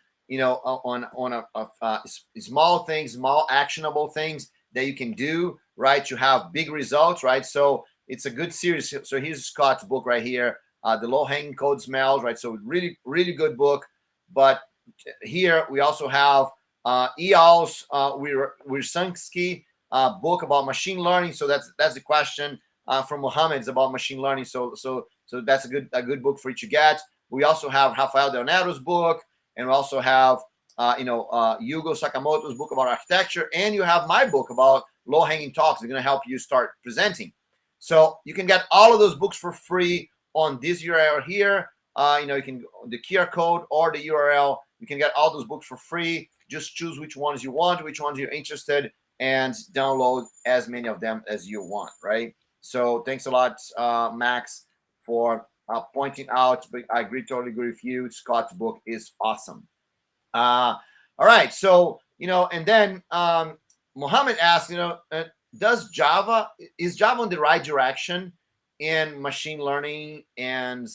Speaker 1: small things, small actionable things that you can do, right? To have big results, right? So it's a good series. So here's Scott's book right here, The Low-Hanging Code Smells, right? So really, really good book. But here we also have Eyal's Wiercinski book about machine learning. So that's the question from Mohammed. It's about machine learning. So that's a good book for you to get. We also have Rafael Del Netto's book, and we also have Yugo Sakamoto's book about architecture, and you have my book about low-hanging talks. They're going to help you start presenting. So you can get all of those books for free on this URL here. You can the QR code or the URL. You can get all those books for free. Just choose which ones you want, which ones you're interested, and download as many of them as you want, right? So thanks a lot, Max, for pointing out. But I totally agree with you. Scott's book is awesome. All right. So, and then Mohammed asked, is Java on the right direction in machine learning and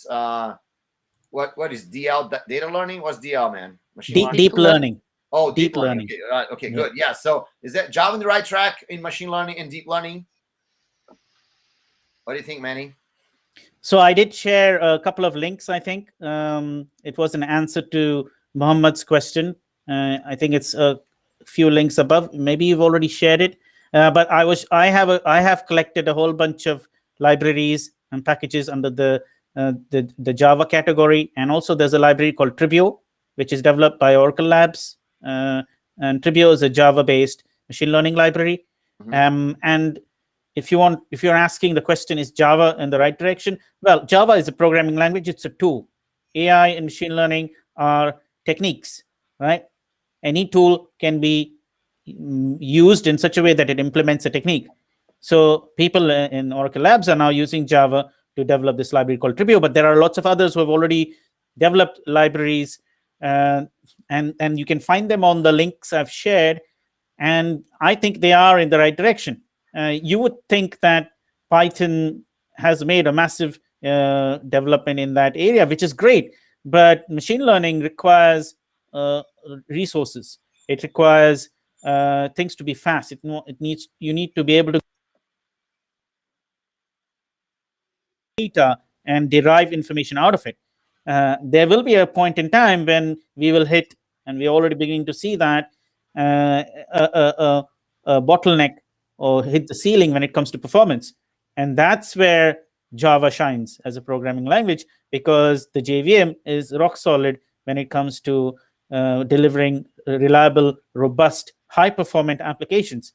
Speaker 1: what is DL, data learning? What's DL, man? Machine learning.
Speaker 3: Deep learning.
Speaker 1: Oh,
Speaker 3: deep learning.
Speaker 1: Okay, okay, good. Yeah. So is that Java on the right track in machine learning and deep learning? What do you think, Manny?
Speaker 3: So I did share a couple of links. I think it was an answer to Muhammad's question. I think it's a few links above. Maybe you've already shared it, but I have collected a whole bunch of libraries and packages under the Java category, and also there's a library called Tribio, which is developed by Oracle Labs, and Tribio is a Java-based machine learning library. And if you're asking the question, is Java in the right direction? Well, Java is a programming language. It's a tool. AI and machine learning are techniques, right? Any tool can be used in such a way that it implements a technique. So people in Oracle Labs are now using Java to develop this library called Tribio, but there are lots of others who have already developed libraries, and you can find them on the links I've shared. And I think they are in the right direction. You would think that Python has made a massive development in that area, which is great. But machine learning requires resources. It requires things to be fast. You need to be able to data and derive information out of it. There will be a point in time when we will hit, and we're already beginning to see that, a bottleneck or hit the ceiling when it comes to performance. And that's where Java shines as a programming language, because the JVM is rock solid when it comes to delivering reliable, robust, high-performant applications.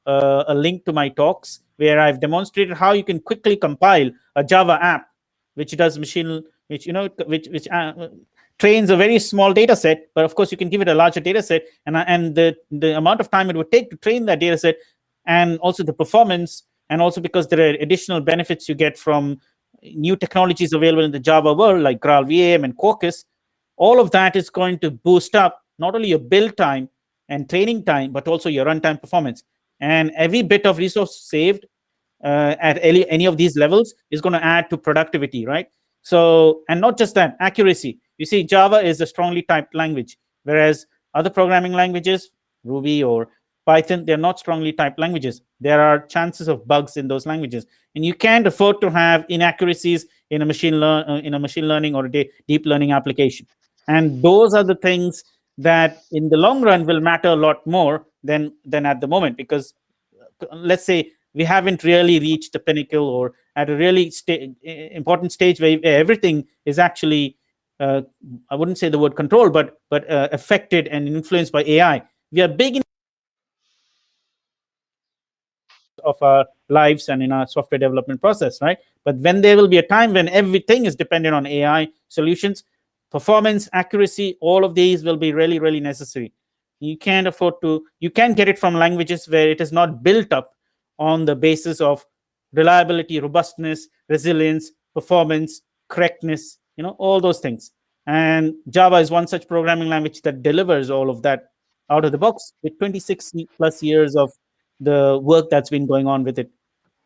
Speaker 3: A link to my talks where I've demonstrated how you can quickly compile a Java app, which does which trains a very small data set, but of course you can give it a larger data set, and the amount of time it would take to train that data set, and also the performance, and also because there are additional benefits you get from new technologies available in the Java world like GraalVM and Quarkus. All of that is going to boost up not only your build time and training time, but also your runtime performance. And every bit of resource saved at any of these levels is going to add to productivity, right? So, and not just that, accuracy. You see, Java is a strongly typed language, whereas other programming languages, Ruby or Python, they're not strongly typed languages. There are chances of bugs in those languages, and you can't afford to have inaccuracies in a machine learning or a deep learning application. And those are the things that, in the long run, will matter a lot more than at the moment, because let's say we haven't really reached the pinnacle or at a really important stage where everything is actually, I wouldn't say the word control, but affected and influenced by AI. We are big in of our lives and in our software development process, right? But when there will be a time when everything is dependent on AI solutions, performance, accuracy, all of these will be really, really necessary. You can't afford to, you can't get it from languages where it is not built up on the basis of reliability, robustness, resilience, performance, correctness, all those things. And Java is one such programming language that delivers all of that out of the box with 26 plus years of the work that's been going on with it,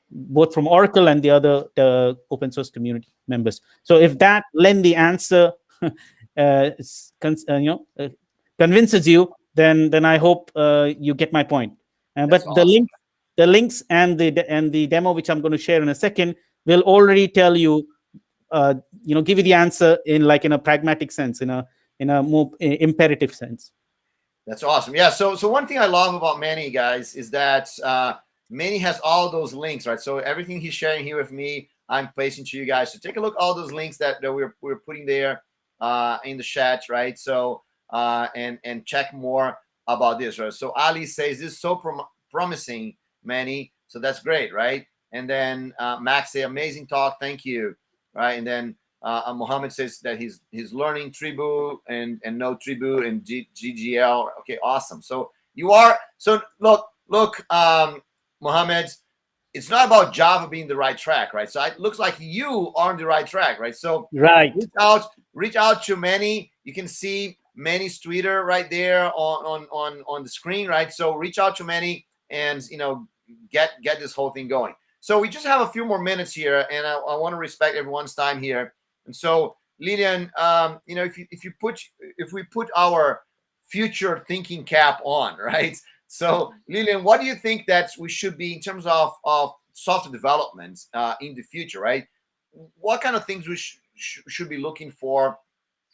Speaker 3: both from Oracle and the other open source community members. So if that lengthy answer convinces you, then I hope you get my point. But awesome. The links and the demo, which I'm going to share in a second, will already tell you, give you the answer in a pragmatic sense, in a more imperative sense.
Speaker 1: That's awesome. Yeah. So one thing I love about Manny, guys, is that Manny has all those links, right? So everything he's sharing here with me, I'm placing to you guys. So take a look at all those links that we're putting there in the chat, right? So and check more about this, right? So Ali says this is so promising, Manny. So that's great, right? And then Max say amazing talk, thank you, right? And then Mohammed says that he's learning Tribu and no Tribu and GGL. Okay, awesome. So you are, so look, look, Mohammed, it's not about Java being the right track, right? So it looks like you are on the right track, right? So
Speaker 3: Right.
Speaker 1: reach out to Manny. You can see Manny's Twitter right there on the screen, right? So reach out to Manny and get this whole thing going. So we just have a few more minutes here, and I want to respect everyone's time here. And so Lilian, if we put our future thinking cap on, right? So, Lilian, what do you think that we should be in terms of software development in the future, right? What kind of things we should be looking for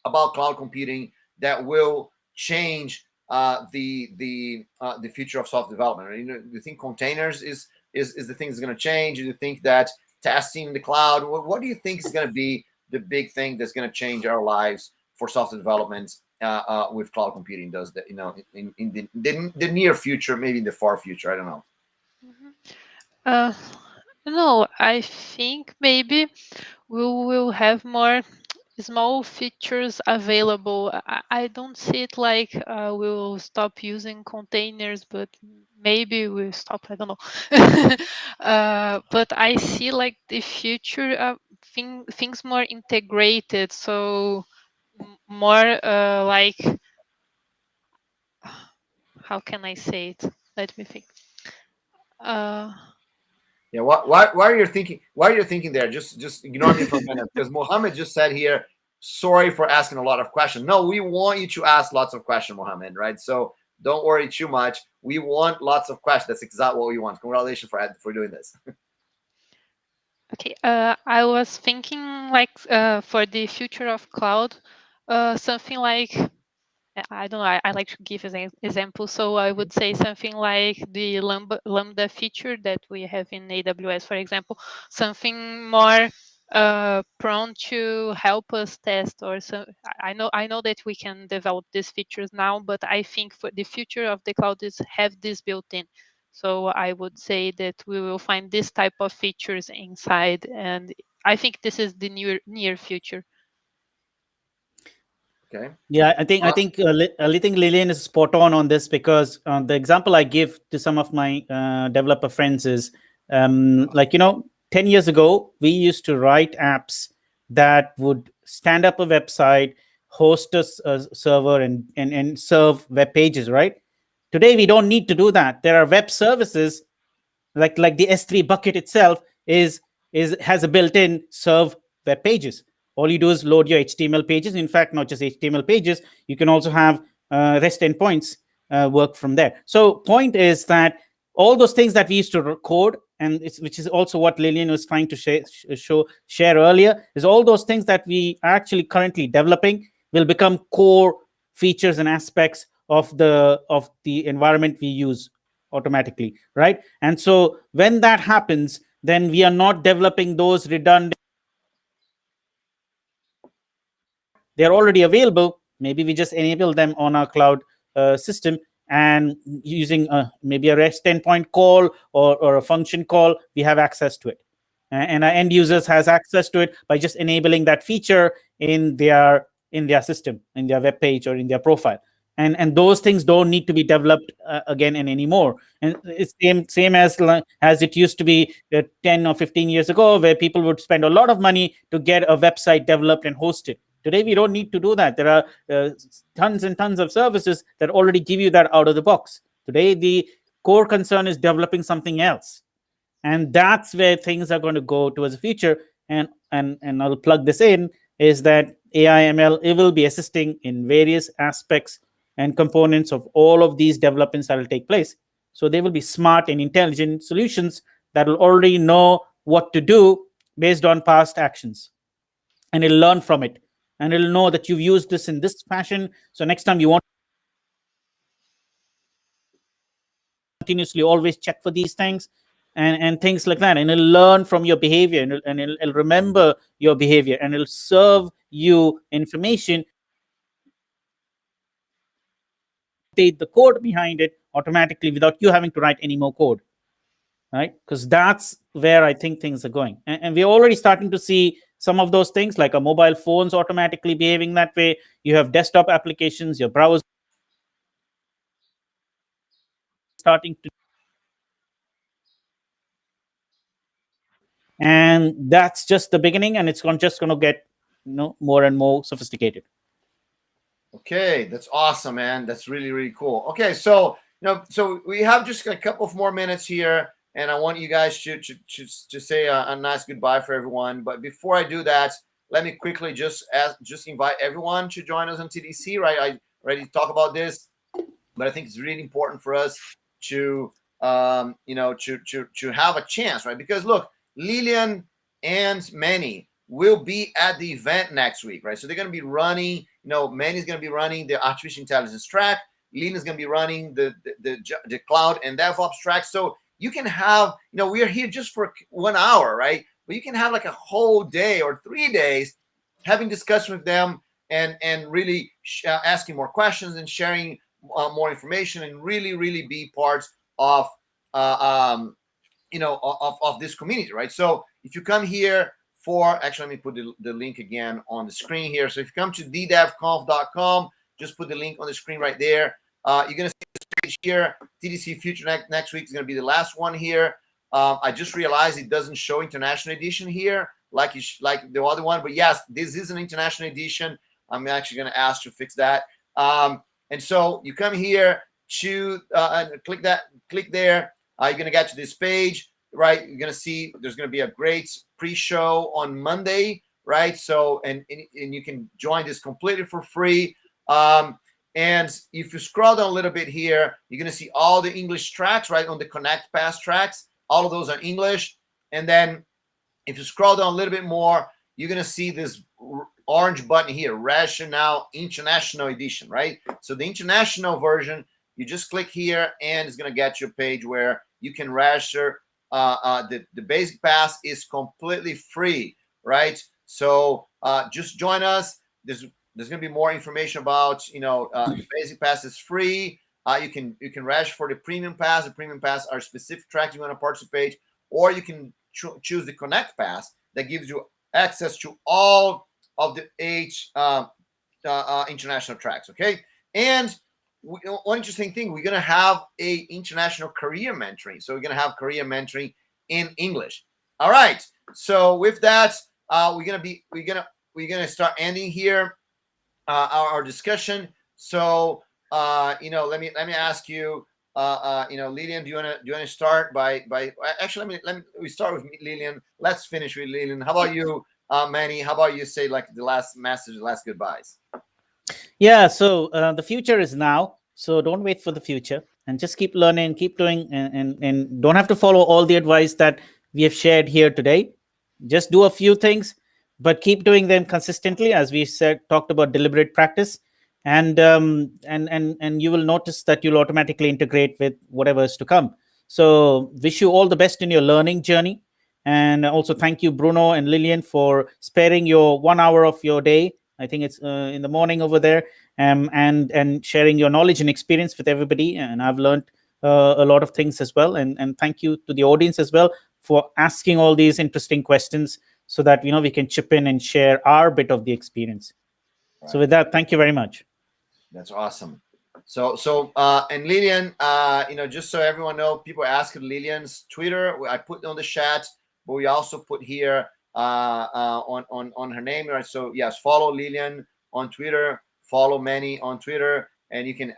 Speaker 1: about cloud computing that will change the future of software development? Right? Do you think containers is the thing that's going to change? Do you think that testing in the cloud? What do you think is going to be the big thing that's going to change our lives for software development with cloud computing? Does that in the near future, maybe in the far future? I don't know.
Speaker 2: No, I think maybe we will have more small features available. I don't see it like we'll stop using containers, but maybe we'll stop. I don't know. But I see like the future things more integrated. So more like, how can I say it? Let me think.
Speaker 1: Yeah, why are you thinking? Why are you thinking there? Just ignore me for a minute, because Mohammed just said here, sorry for asking a lot of questions. No, we want you to ask lots of questions, Mohammed, right? So don't worry too much. We want lots of questions. That's exactly what we want. Congratulations for doing this.
Speaker 2: Okay, I was thinking like for the future of cloud, something like, I don't know, I like to give an example. So I would say something like the Lambda feature that we have in AWS, for example, something more prone to help us test, or so. I know that we can develop these features now, but I think for the future of the cloud is have this built in. So I would say that we will find this type of features inside, and I think this is the near future.
Speaker 1: Okay.
Speaker 3: Yeah, I think Lillian is spot on this, because the example I give to some of my developer friends is like 10 years ago we used to write apps that would stand up a website, host a server, and serve web pages. Right? Today we don't need to do that. There are web services like the S3 bucket itself has a built-in serve web pages. All you do is load your HTML pages. In fact, not just HTML pages, you can also have REST endpoints work from there. So point is that all those things that we used to code, and which is also what Lillian was trying to share earlier, is all those things that we are actually currently developing will become core features and aspects of the environment we use automatically, right? And so when that happens, then we are not developing those redundant. They're already available. Maybe we just enable them on our cloud system, and using maybe a REST endpoint call or a function call, we have access to it. And our end users has access to it by just enabling that feature in their system, in their web page, or in their profile. And those things don't need to be developed again and anymore. And it's same as it used to be 10 or 15 years ago, where people would spend a lot of money to get a website developed and hosted. Today, we don't need to do that. There are tons and tons of services that already give you that out of the box. Today, the core concern is developing something else. And that's where things are going to go towards the future. And I'll plug this in, is that AI ML, it will be assisting in various aspects and components of all of these developments that will take place. So they will be smart and intelligent solutions that will already know what to do based on past actions. And it'll learn from it. And it'll know that you've used this in this fashion. So next time you want to continuously always check for these things and things like that. And it'll learn from your behavior, and it'll remember your behavior, and it'll serve you information, update the code behind it automatically without you having to write any more code. Right? Because that's where I think things are going. And we're already starting to see some of those things, like a mobile phones automatically behaving that way. You have desktop applications, your browser starting to and that's just the beginning, and it's just going to get more and more sophisticated.
Speaker 1: Okay, that's awesome, man. That's really, really cool. Okay, so so we have just a couple of more minutes here, and I want you guys to say a nice goodbye for everyone. But before I do that, let me quickly just invite everyone to join us on TDC. Right, I already talked about this, but I think it's really important for us to to have a chance, right? Because look, Lilian and Manny will be at the event next week, right? So they're going to be running. Manny's going to be running the artificial intelligence track. Lilian's going to be running the cloud and DevOps track. So you can have, we are here just for 1 hour, right? But you can have like a whole day or 3 days having discussion with them and really asking more questions and sharing more information, and really be part of of this community, right? So if you come here actually, let me put the link again on the screen here. So if you come to ddevconf.com, just put the link on the screen right there. You're gonna see this page here. TDC Future next week is gonna be the last one here. I just realized it doesn't show international edition here like the other one, but yes, this is an international edition. I'm actually gonna ask to fix that. And so you come here to click there. You're gonna get to this page, right? You're gonna see there's gonna be a great pre-show on Monday, right? So and you can join this completely for free. And if you scroll down a little bit here, you're gonna see all the English tracks, right? On the Connect Pass tracks, all of those are English. And then if you scroll down a little bit more, you're gonna see this orange button here, Rationale International Edition, right? So the international version, you just click here and it's going to get you a page where you can register. The basic pass is completely free, right? So just join us. There's going to be more information about, the basic pass is free. You can register for the premium pass. The premium pass are specific tracks you want to participate, or you can choose the Connect Pass that gives you access to all of the 8 international tracks. Okay, and one interesting thing, we're gonna have a international career mentoring. So we're gonna have career mentoring in English. All right. So with that, we're gonna start ending here our discussion. So let me ask you. Lilian, do you wanna start by actually we start with Lilian. Let's finish with Lilian. How about you, Manny? How about you say like the last message, the last goodbyes?
Speaker 3: Yeah, so the future is now. So don't wait for the future, and just keep learning, keep doing, and don't have to follow all the advice that we have shared here today. Just do a few things, but keep doing them consistently, as we talked about deliberate practice, and you will notice that you'll automatically integrate with whatever is to come. So wish you all the best in your learning journey, and also thank you, Bruno and Lilian, for sparing your 1 hour of your day. I think it's in the morning over there, and sharing your knowledge and experience with everybody. And I've learned a lot of things as well. And thank you to the audience as well for asking all these interesting questions, so that we can chip in and share our bit of the experience. Right. So with that, thank you very much.
Speaker 1: That's awesome. So and Lilian, just so everyone know, people ask Lilian's Twitter. I put on the chat, but we also put here on her name, right? So yes, follow Lilian on Twitter, follow Manny on Twitter, and you can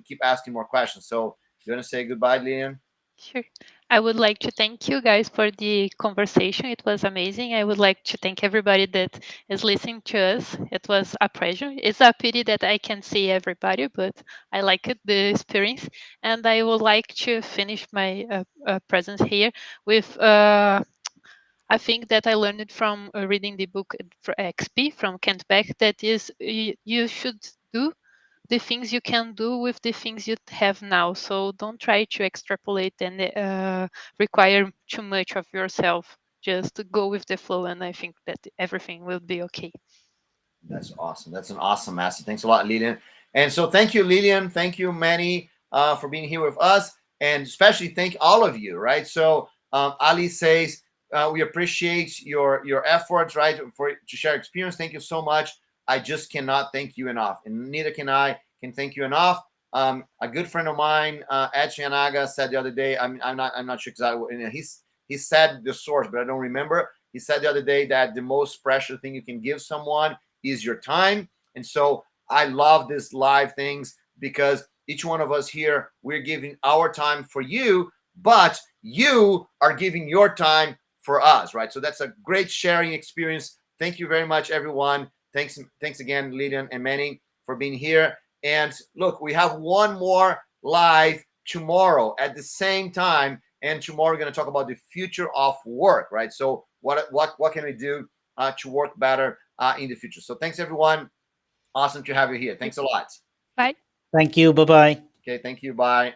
Speaker 1: keep asking more questions. So you want to say goodbye, Lilian?
Speaker 2: Sure. I would like to thank you guys for the conversation. It was amazing. I would like to thank everybody that is listening to us. It was a pleasure. It's a pity that I can't see everybody, but I like it, the experience. And I would like to finish my presence here with I think that I learned it from reading the book for XP from Kent Beck, that is, you should do the things you can do with the things you have now. So don't try to extrapolate and require too much of yourself. Just go with the flow, and I think that everything will be okay.
Speaker 1: That's awesome. That's an awesome message. Thanks a lot, Lilian. And so thank you, Lilian. Thank you, Manny, for being here with us. And especially thank all of you, right? So Ali says, we appreciate your efforts, right, to share experience. Thank you so much. I just cannot thank you enough, and neither can I thank you enough. A good friend of mine, Ed Shianaga, said the other day, I'm not sure exactly what, He said the source, but I don't remember. He said the other day that the most precious thing you can give someone is your time. And so I love these live things because each one of us here, we're giving our time for you, but you are giving your time for us, right? So that's a great sharing experience. Thank you very much, everyone. Thanks again, Lydian and Manny, for being here. And look, we have one more live tomorrow at the same time. And tomorrow we're going to talk about the future of work, right? So what can we do to work better in the future? So thanks, everyone. Awesome to have you here. Thanks a lot.
Speaker 2: Bye.
Speaker 3: Thank you. Bye bye.
Speaker 1: Okay, thank you. Bye.